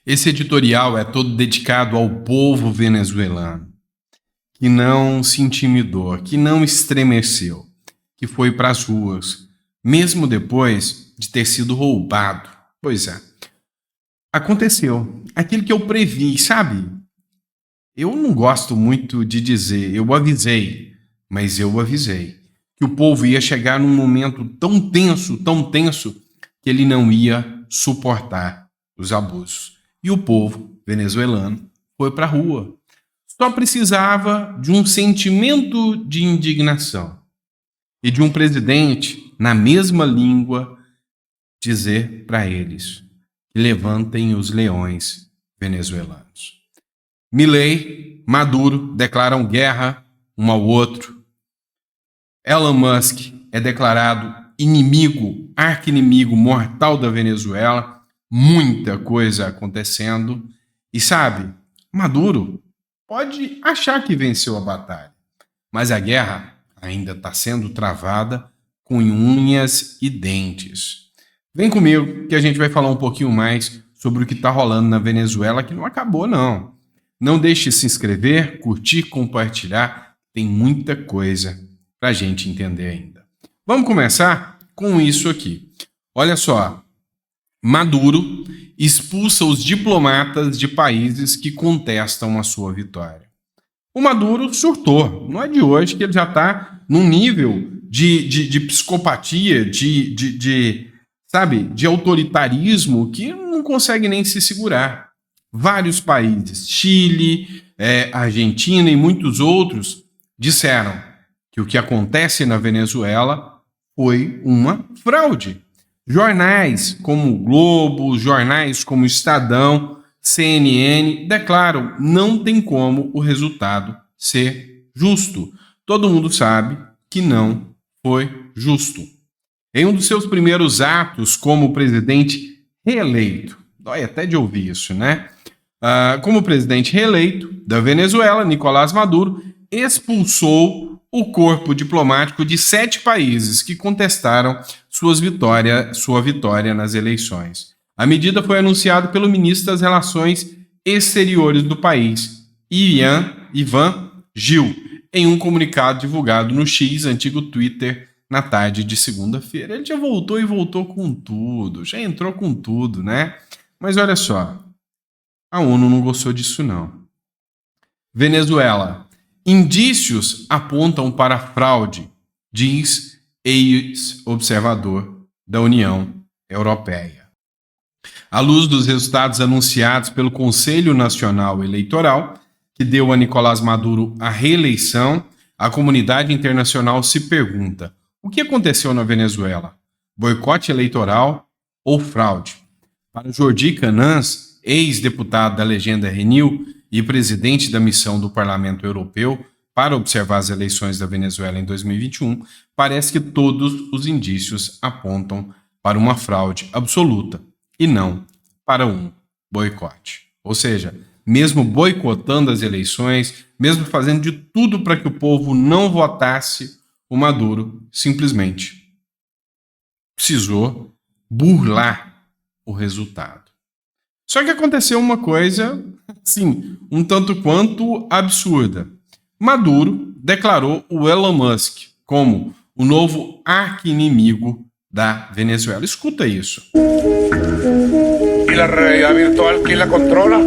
Esse editorial é todo dedicado ao povo venezuelano, que não se intimidou, que não estremeceu, que foi para as ruas, mesmo depois de ter sido roubado. Pois é, aconteceu aquilo que eu previ, sabe? Eu não gosto muito de dizer, eu avisei, mas eu avisei que o povo ia chegar num momento tão tenso, que ele não ia suportar os abusos. E o povo venezuelano foi para a rua. Só precisava de um sentimento de indignação e de um presidente, na mesma língua, dizer para eles que levantem os leões venezuelanos. Milei, Maduro declaram guerra um ao outro. Elon Musk é declarado inimigo, arqui-inimigo mortal da Venezuela. Muita coisa acontecendo. E sabe, Maduro pode achar que venceu a batalha, mas a guerra ainda está sendo travada com unhas e dentes. Vem comigo que a gente vai falar um pouquinho mais sobre o que está rolando na Venezuela, que não acabou não. Não deixe de se inscrever, curtir, compartilhar. Tem muita coisa para a gente entender ainda. Vamos começar com isso aqui. Olha só, Maduro expulsa os diplomatas de países que contestam a sua vitória. O Maduro surtou. Não é de hoje que ele já está num nível de psicopatia, de autoritarismo que não consegue nem se segurar. Vários países, Chile, Argentina e muitos outros, disseram que o que acontece na Venezuela foi uma fraude. Jornais como o Globo, jornais como o Estadão, CNN, declaram não tem como o resultado ser justo. Todo mundo sabe que não foi justo. Em um dos seus primeiros atos como presidente reeleito, dói até de ouvir isso, né? Como presidente reeleito da Venezuela, Nicolás Maduro expulsou o corpo diplomático de 7 países que contestaram sua vitória nas eleições. A medida foi anunciada pelo ministro das Relações Exteriores do país, Ivan Gil, em um comunicado divulgado no X, antigo Twitter, na tarde de segunda-feira. Ele já voltou com tudo, já entrou com tudo, né? Mas olha só, a ONU não gostou disso não. Venezuela. Indícios apontam para fraude, diz ex-observador da União Europeia. À luz dos resultados anunciados pelo Conselho Nacional Eleitoral, que deu a Nicolás Maduro a reeleição, a comunidade internacional se pergunta: o que aconteceu na Venezuela? Boicote eleitoral ou fraude? Para Jordi Canans, ex-deputado da legenda Renew e presidente da missão do Parlamento Europeu para observar as eleições da Venezuela em 2021, parece que todos os indícios apontam para uma fraude absoluta e não para um boicote. Ou seja, mesmo boicotando as eleições, mesmo fazendo de tudo para que o povo não votasse, o Maduro simplesmente precisou burlar o resultado. Só que aconteceu uma coisa, assim, um tanto quanto absurda. Maduro declarou o Elon Musk como o novo arqui-inimigo da Venezuela. Escuta isso. E a realidade virtual, quem a controla?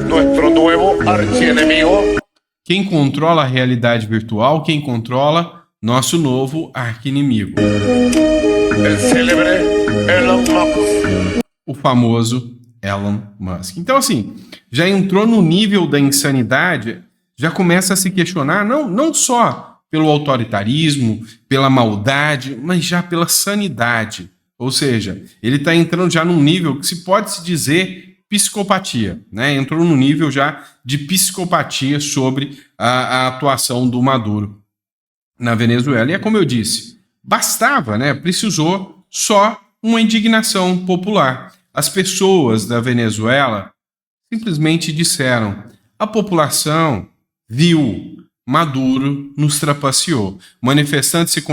Nosso novo arqui-inimigo. Quem controla a realidade virtual, quem controla nosso novo arqui-inimigo. O célebre Elon Musk. O famoso Elon Musk. Então, assim, já entrou no nível da insanidade, já começa a se questionar, não só pelo autoritarismo, pela maldade, mas já pela sanidade. Ou seja, ele está entrando já num nível que se pode se dizer psicopatia, né? Entrou num nível já de psicopatia sobre a atuação do Maduro na Venezuela. E é como eu disse, bastava, né? Precisou só uma indignação popular. As pessoas da Venezuela simplesmente disseram: a população viu, Maduro nos trapaceou. Manifestantes se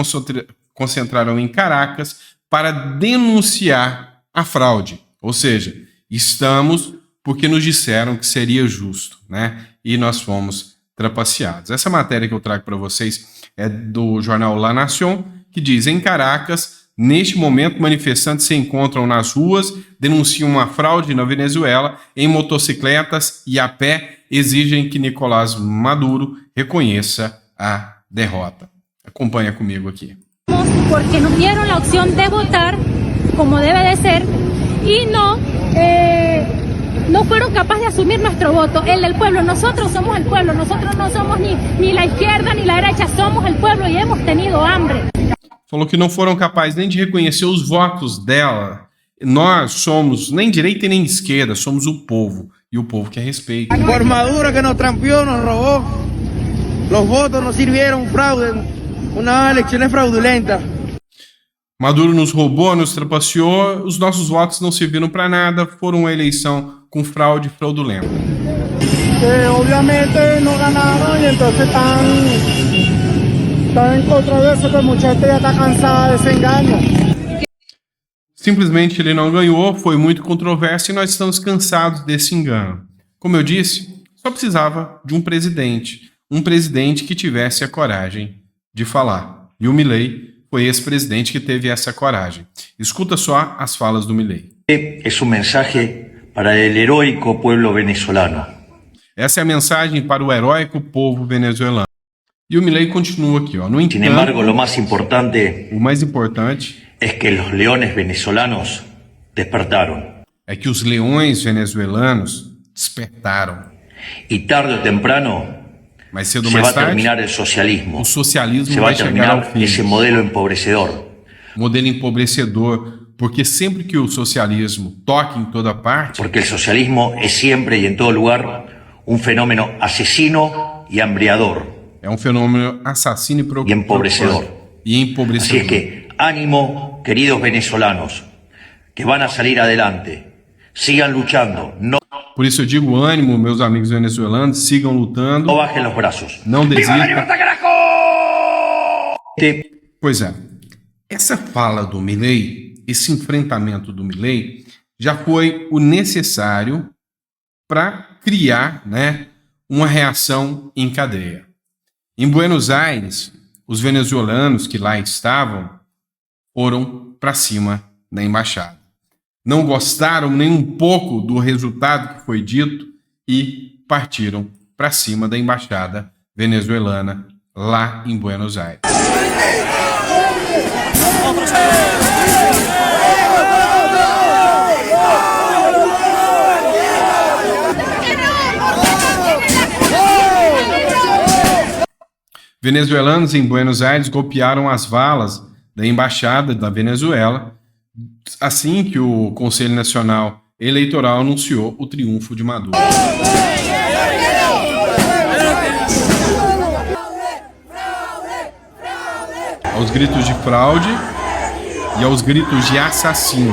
concentraram em Caracas para denunciar a fraude. Ou seja, Estamos porque nos disseram que seria justo, né? E nós fomos trapaceados. Essa matéria que eu trago para vocês é do jornal La Nación, que diz: em Caracas, neste momento, manifestantes se encontram nas ruas, denunciam uma fraude na Venezuela, em motocicletas e a pé, exigem que Nicolás Maduro reconheça a derrota. Acompanha comigo aqui. Porque nos dieron la opción de votar como debe de ser y no fueron capaces de asumir nuestro voto, el del pueblo. Nosotros somos el pueblo, nosotros no somos ni la izquierda ni la derecha, somos el pueblo y hemos tenido hambre. Falou que não foram capazes nem de reconhecer os votos dela. Nós somos nem direita e nem esquerda, somos o povo. E o povo quer respeito. Por Maduro que nos trampeó, nos robó. Los votos nos sirvieron fraude. Unas elecciones fraudulentas. Maduro nos roubou, nos trapaceou, os nossos votos não serviram para nada, foram uma eleição com fraude fraudulenta. Obviamente no ganaron y entonces están en contra de eso, que mucha gente ya está cansada desse engano. Simplesmente ele não ganhou, foi muito controverso e nós estamos cansados desse engano. Como eu disse, só precisava de um presidente que tivesse a coragem de falar. E o Milei foi esse presidente que teve essa coragem. Escuta só as falas do Milei. É mensagem para o heroico pueblo venezolano. Essa é a mensagem para o heróico povo venezuelano. E o Milei continua aqui, ó. No entanto, sin embargo, o mais importante é que os leones venezolanos despertaram. É que os leões venezuelanos despertaram. E tarde ou temprano, mais cedo ou se mais vai tarde, terminar o socialismo. Se vai chegar ao fim. Esse modelo empobrecedor. Modelo empobrecedor, porque sempre que o socialismo toca em toda parte, porque o socialismo é sempre e em todo lugar fenômeno assassino e hambriador. É um fenômeno assassino e empobrecedor. Así es que ánimo, queridos venezolanos, que van a salir adelante, sigan luchando. No... Por isso eu digo ânimo, meus amigos venezuelanos, sigam lutando. Não bajem os braços. Não desistam. Pois é, essa fala do Milei, esse enfrentamento do Milei, já foi o necessário para criar, né, uma reação em cadeia. Em Buenos Aires, os venezuelanos que lá estavam foram para cima da embaixada. Não gostaram nem um pouco do resultado que foi dito e partiram para cima da embaixada venezuelana lá em Buenos Aires. Venezuelanos em Buenos Aires golpearam as valas da embaixada da Venezuela assim que o Conselho Nacional Eleitoral anunciou o triunfo de Maduro. Aos gritos de fraude e aos gritos de assassino.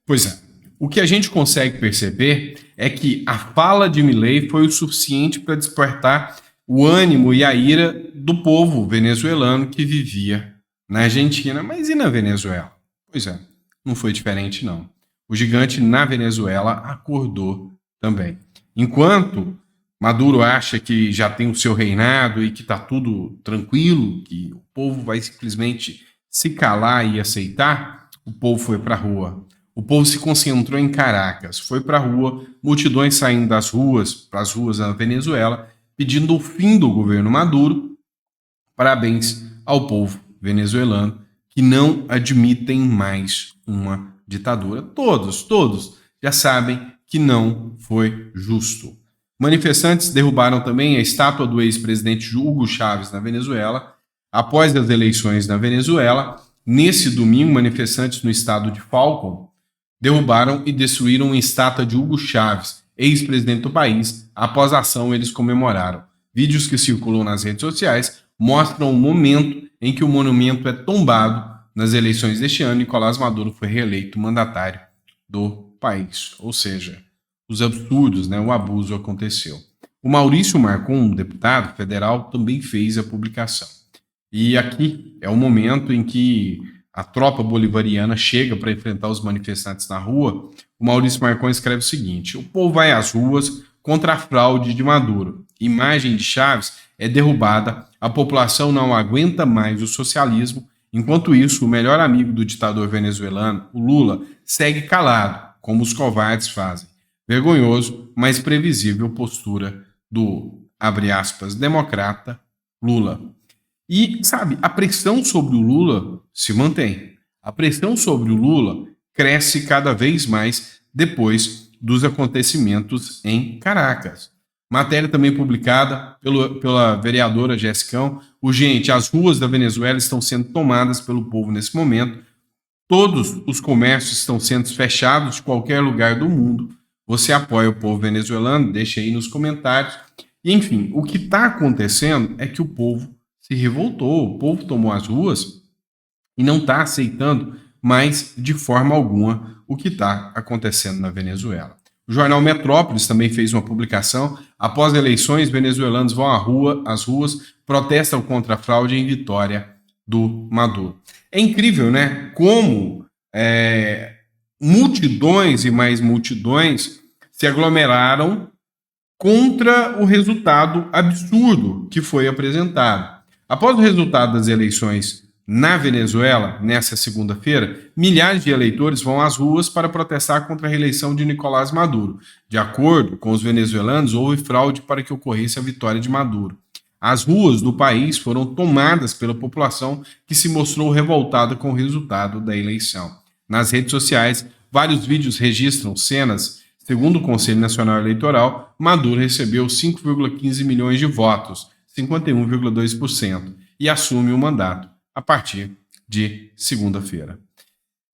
Pois é, o que a gente consegue perceber é que a fala de Milei foi o suficiente para despertar o ânimo e a ira do povo venezuelano que vivia na Argentina, mas e na Venezuela? Pois é, não foi diferente não. O gigante na Venezuela acordou também. Enquanto Maduro acha que já tem o seu reinado e que está tudo tranquilo, que o povo vai simplesmente se calar e aceitar, o povo foi para a rua. O povo se concentrou em Caracas, foi para a rua, multidões saindo das ruas para as ruas da Venezuela, pedindo o fim do governo Maduro. Parabéns ao povo venezuelano, que não admitem mais uma ditadura. Todos já sabem que não foi justo. Manifestantes derrubaram também a estátua do ex-presidente Hugo Chávez na Venezuela. Após as eleições na Venezuela, nesse domingo, manifestantes no estado de Falcón derrubaram e destruíram uma estátua de Hugo Chávez, ex-presidente do país. Após a ação, eles comemoraram. Vídeos que circulam nas redes sociais mostram o momento em que o monumento é tombado. Nas eleições deste ano, Nicolás Maduro foi reeleito mandatário do país. Ou seja, os absurdos, né, o abuso aconteceu. O Maurício Marcon, deputado federal, também fez a publicação. E aqui é o momento em que a tropa bolivariana chega para enfrentar os manifestantes na rua, o Maurício Marcon escreve o seguinte: o povo vai às ruas contra a fraude de Maduro. Imagem de Chaves é derrubada, a população não aguenta mais o socialismo. Enquanto isso, o melhor amigo do ditador venezuelano, o Lula, segue calado, como os covardes fazem. Vergonhoso, mas previsível postura do, abre aspas, democrata Lula. E, sabe, a pressão sobre o Lula se mantém. A pressão sobre o Lula cresce cada vez mais depois dos acontecimentos em Caracas. Matéria também publicada pela vereadora Jessicão. Urgente, as ruas da Venezuela estão sendo tomadas pelo povo nesse momento. Todos os comércios estão sendo fechados de qualquer lugar do mundo. Você apoia o povo venezuelano? Deixa aí nos comentários. E, enfim, o que está acontecendo é que o povo se revoltou, o povo tomou as ruas e não está aceitando mais de forma alguma o que está acontecendo na Venezuela. O jornal Metrópolis também fez uma publicação. Após eleições, venezuelanos vão às ruas, protestam contra a fraude em vitória do Maduro. É incrível, né? Como multidões e mais multidões se aglomeraram contra o resultado absurdo que foi apresentado. Após o resultado das eleições na Venezuela, nessa segunda-feira, milhares de eleitores vão às ruas para protestar contra a reeleição de Nicolás Maduro. De acordo com os venezuelanos, houve fraude para que ocorresse a vitória de Maduro. As ruas do país foram tomadas pela população que se mostrou revoltada com o resultado da eleição. Nas redes sociais, vários vídeos registram cenas. Segundo o Conselho Nacional Eleitoral, Maduro recebeu 5,15 milhões de votos, 51,2%, e assume o mandato a partir de segunda-feira.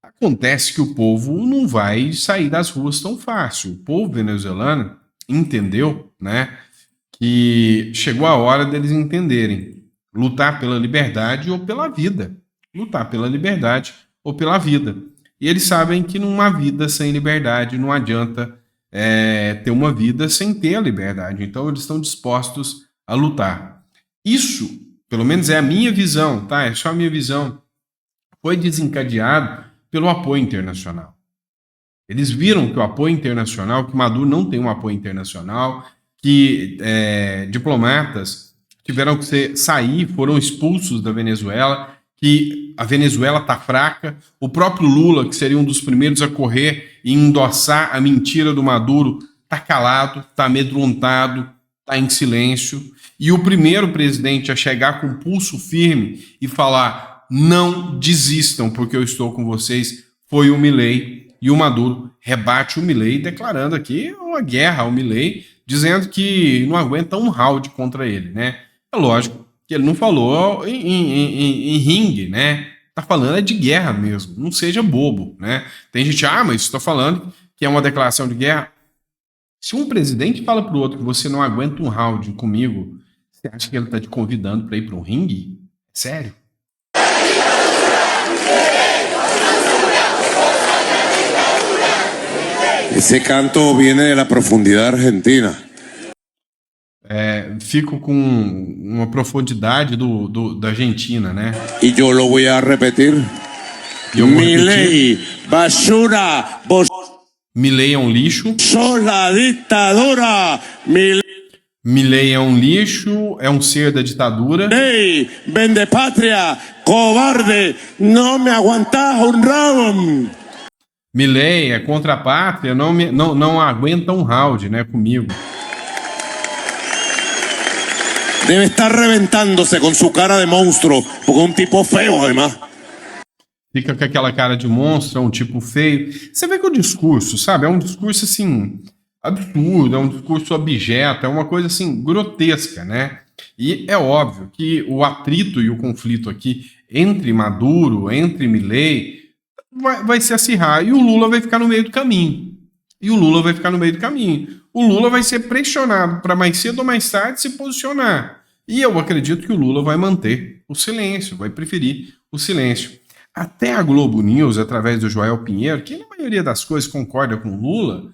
Acontece que o povo não vai sair das ruas tão fácil. O povo venezuelano entendeu, né, que chegou a hora deles entenderem lutar pela liberdade ou pela vida. Lutar pela liberdade ou pela vida. E eles sabem que numa vida sem liberdade não adianta ter uma vida sem ter a liberdade. Então eles estão dispostos a lutar. Isso, pelo menos é a minha visão, tá? É só a minha visão. Foi desencadeado pelo apoio internacional. Eles viram que o apoio internacional, que Maduro não tem um apoio internacional, que diplomatas tiveram que sair, foram expulsos da Venezuela, que a Venezuela está fraca. O próprio Lula, que seria um dos primeiros a correr e endossar a mentira do Maduro, está calado, está amedrontado, está em silêncio. E o primeiro presidente a chegar com pulso firme e falar: não desistam, porque eu estou com vocês, foi o Milei. E o Maduro rebate o Milei, declarando aqui uma guerra ao Milei, dizendo que não aguenta um round contra ele, né? É lógico que ele não falou em ringue, né? Tá falando de guerra mesmo, não seja bobo, né? Tem gente, mas estou falando que é uma declaração de guerra. Se um presidente fala pro outro que você não aguenta um round comigo, você acha que ele tá te convidando para ir para um ringue? Sério? Ese canto viene de la profundidad argentina. Fico com uma profundidade da Argentina, né? Y yo lo voy a repetir. Milei, basura, vos Milei é um lixo. sos la dictadura. Milei é um lixo, é um ser da ditadura. Milei, vende patria, cobarde, no me aguantas un round. Milei é contra a pátria, não aguenta um round, né, comigo. Debe estar reventándose con su cara de monstruo, porque es un tipo feo, además. Fica com aquela cara de monstro, é um tipo feio. Você vê que o discurso, sabe, é um discurso, assim, absurdo, é um discurso abjeto, é uma coisa, assim, grotesca, né? E é óbvio que o atrito e o conflito aqui entre Maduro, entre Milei, vai se acirrar, e o Lula vai ficar no meio do caminho. O Lula vai ser pressionado para mais cedo ou mais tarde se posicionar. E eu acredito que o Lula vai manter o silêncio, vai preferir o silêncio. Até a Globo News, através do Joel Pinheiro, que na maioria das coisas concorda com o Lula,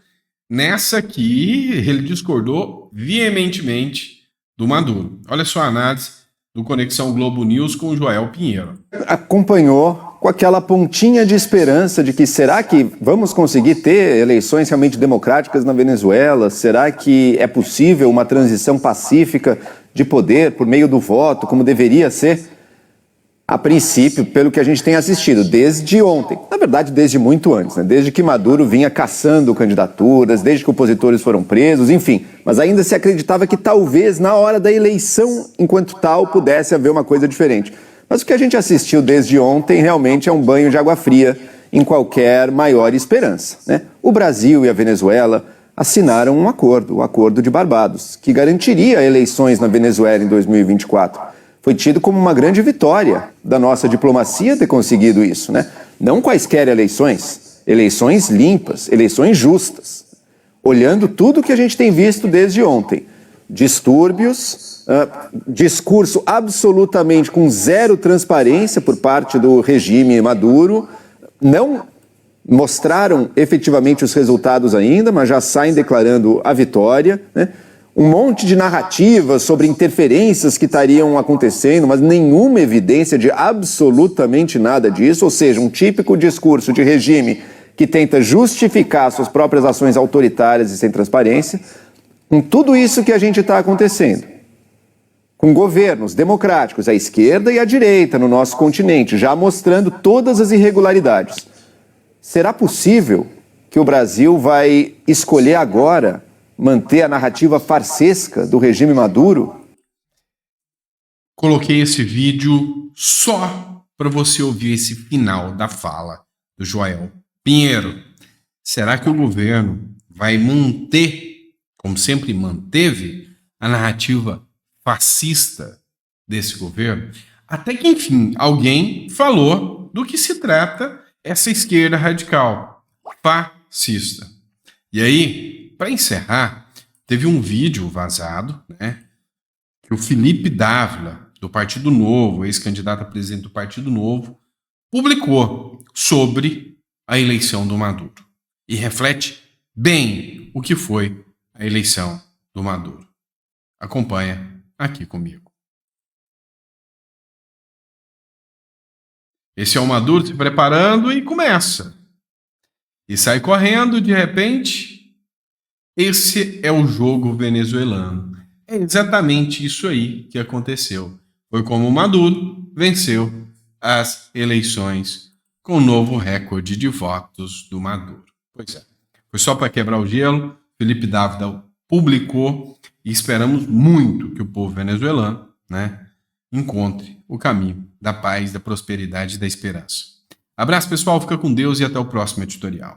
nessa aqui ele discordou veementemente do Maduro. Olha só a análise do Conexão Globo News com o Joel Pinheiro. Acompanhou com aquela pontinha de esperança de que será que vamos conseguir ter eleições realmente democráticas na Venezuela? Será que é possível uma transição pacífica de poder por meio do voto, como deveria ser? A princípio, pelo que a gente tem assistido desde ontem, na verdade desde muito antes, né? Desde que Maduro vinha caçando candidaturas, desde que opositores foram presos, enfim, mas ainda se acreditava que talvez na hora da eleição, enquanto tal, pudesse haver uma coisa diferente. Mas o que a gente assistiu desde ontem realmente é um banho de água fria em qualquer maior esperança, né? O Brasil e a Venezuela assinaram um acordo, o Acordo de Barbados, que garantiria eleições na Venezuela em 2024. Foi tido como uma grande vitória da nossa diplomacia ter conseguido isso, né? Não quaisquer eleições, eleições limpas, eleições justas. Olhando tudo que a gente tem visto desde ontem, distúrbios, discurso absolutamente com zero transparência por parte do regime Maduro, não mostraram efetivamente os resultados ainda, mas já saem declarando a vitória, né? Um monte de narrativas sobre interferências que estariam acontecendo, mas nenhuma evidência de absolutamente nada disso, ou seja, um típico discurso de regime que tenta justificar suas próprias ações autoritárias e sem transparência. Com tudo isso que a gente está acontecendo, com governos democráticos, à esquerda e à direita no nosso continente, já mostrando todas as irregularidades, será possível que o Brasil vai escolher agora manter a narrativa farsesca do regime Maduro? Coloquei esse vídeo só para você ouvir esse final da fala do Joel Pinheiro. Será que o governo vai manter, como sempre manteve, a narrativa fascista desse governo? Até que, enfim, alguém falou do que se trata essa esquerda radical, fascista. E aí, para encerrar, teve um vídeo vazado, né, que o Felipe Dávila, do Partido Novo, ex-candidato a presidente do Partido Novo, publicou sobre a eleição do Maduro. E reflete bem o que foi a eleição do Maduro. Acompanha aqui comigo. Esse é o Maduro se preparando e começa. E sai correndo, de repente. Esse é o jogo venezuelano. É exatamente isso aí que aconteceu. Foi como o Maduro venceu as eleições com o novo recorde de votos do Maduro. Pois é. Foi só para quebrar o gelo. Felipe Dávila publicou e esperamos muito que o povo venezuelano, né, encontre o caminho da paz, da prosperidade e da esperança. Abraço, pessoal. Fica com Deus e até o próximo editorial.